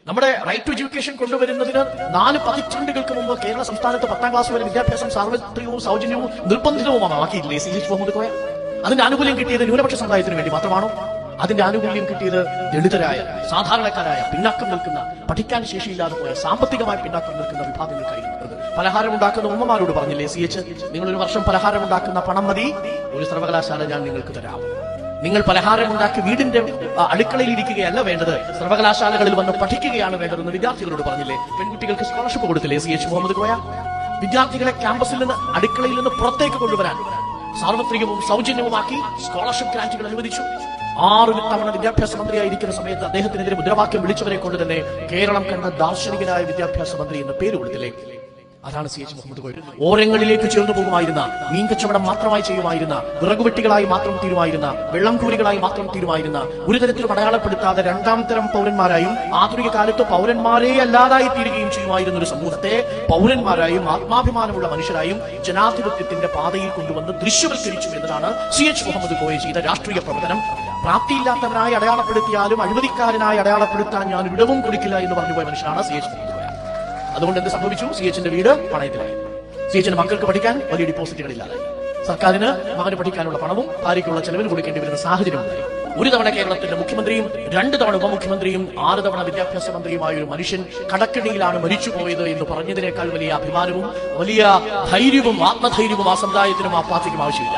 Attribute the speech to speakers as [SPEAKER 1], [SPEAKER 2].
[SPEAKER 1] നമ്മുടെ right to education കൊണ്ടുവരുന്നതിന് 4 പതിറ്റാണ്ടുകൾക്ക് മുമ്പ് കേരള സംസ്ഥാനത്ത് 10ാം ക്ലാസ് വരെ വിദ്യാഭ്യാസം സാർവത്രികവും സൗജന്യവും നിർബന്ധിതവുമാക്കിയില്ലേ സി എച്ച് മുഹമ്മദ് കോയ? അതിന്റെ ആനുകൂല്യം കിട്ടിയത് ന്യൂനപക്ഷ സമുദായത്തിന് വേണ്ടി മാത്രമാണോ? അതിന്റെ ആനുകൂല്യം കിട്ടിയത് ദളിതരായ, സാധാരണക്കാരായ, പിന്നാക്കം നിൽക്കുന്ന, പഠിക്കാൻ ശേഷിയില്ലാതെ പോയ, സാമ്പത്തികമായി പിന്നാക്കം നിൽക്കുന്ന വിഭാഗങ്ങൾക്കായിരുന്നു. പലഹാരം ഉണ്ടാക്കുന്ന ഉമ്മമാരോട് പറഞ്ഞില്ലേ സി എച്ച്, നിങ്ങൾ ഒരു വർഷം പലഹാരം ഉണ്ടാക്കുന്ന പണം മതി, ഒരു സർവകലാശാല ഞാൻ നിങ്ങൾക്ക് തരാം. നിങ്ങൾ പലഹാരം ഉണ്ടാക്കി വീടിന്റെ അടുക്കളയിൽ ഇരിക്കുകയല്ല വേണ്ടത്, സർവകലാശാലകളിൽ വന്ന് പഠിക്കുകയാണ് വേണ്ടതെന്ന് വിദ്യാർത്ഥികളോട് പറഞ്ഞില്ലേ? പെൺകുട്ടികൾക്ക് സ്കോളർഷിപ്പ് കൊടുത്തില്ലേ സി എച്ച് മുഹമ്മദ് കോയ? വിദ്യാർത്ഥികളെ ക്യാമ്പസിൽ നിന്ന്, അടുക്കളയിൽ നിന്ന് പുറത്തേക്ക് കൊണ്ടുവരാൻ സാർവത്രികവും സൗജന്യവുമാക്കി സ്കോളർഷിപ്പ് ഗ്രാന്റുകൾ അനുവദിച്ചു. 6 തവണ വിദ്യാഭ്യാസ മന്ത്രിയായിരിക്കുന്ന സമയത്ത് അദ്ദേഹത്തിനെതിരെ മുദ്രാവാക്യം വിളിച്ചവരെ കൊണ്ട് തന്നെ കേരളം കണ്ട ദാർശനികനായ വിദ്യാഭ്യാസ മന്ത്രി എന്ന് പേര് കൊടുത്തില്ലേ? അതാണ് സി എച്ച് മുഹമ്മദ് കോയ. ഓരങ്ങളിലേക്ക് ചേർന്നു പോകുമായിരുന്ന, മീൻ കച്ചവടം മാത്രമായി ചെയ്യുമായിരുന്ന, വിറകുവെട്ടികളായി മാത്രം തീരുമായിരുന്ന, വെള്ളംകൂരികളായി മാത്രം തീരുമായിരുന്ന, ഒരു തരത്തിലും അടയാളപ്പെടുത്താതെ 2ാം തരം പൗരന്മാരായും ആധുനിക കാലത്ത് പൗരന്മാരെ അല്ലാതായി തീരുകയും ചെയ്യുമായിരുന്ന ഒരു സമൂഹത്തെ പൗരന്മാരായും ആത്മാഭിമാനമുള്ള മനുഷ്യരായും ജനാധിപത്യത്തിന്റെ പാതയിൽ കൊണ്ടുവന്ന് ദൃശ്യവൽക്കരിച്ചു എന്നതാണ് സി എച്ച് മുഹമ്മദ് കോയ ചെയ്ത രാഷ്ട്രീയ പ്രവർത്തനം. പ്രാപ്തിയില്ലാത്തവനായി അടയാളപ്പെടുത്തിയാലും അഴിമതിക്കാരനായി അടയാളപ്പെടുത്താൻ ഞാൻ ഇടവും കൊടുക്കില്ല എന്ന് പറഞ്ഞുപോയ മനുഷ്യനാണ് സി എച്ച് മുഹമ്മദ് കോയ. അതുകൊണ്ട് എന്ത് സംഭവിച്ചു? സി എച്ചിന്റെ വീട് പണയത്തിലായി. സി എച്ചിന്റെ മക്കൾക്ക് പഠിക്കാൻ വലിയ ഡിപ്പോസിറ്റുകളില്ലാതായി. സർക്കാരിന് മകന് പഠിക്കാനുള്ള പണവും ഭാര്യയ്ക്കുള്ള ചെലവിന് കൊടുക്കേണ്ടി വരുന്ന സാഹചര്യം ഉണ്ടായി. ഒരു തവണ കേരളത്തിന്റെ മുഖ്യമന്ത്രിയും 2 തവണ ഉപമുഖ്യമന്ത്രിയും 6 തവണ വിദ്യാഭ്യാസ മന്ത്രിയുമായ ഒരു മനുഷ്യൻ കടക്കിണിയിലാണ് മരിച്ചുപോയത് എന്ന് പറഞ്ഞതിനേക്കാൾ വലിയ അഭിമാനവും വലിയ ധൈര്യവും ആത്മധൈര്യവും ആ സമുദായത്തിനും ആ പാർട്ടിക്കും ആവശ്യമില്ല.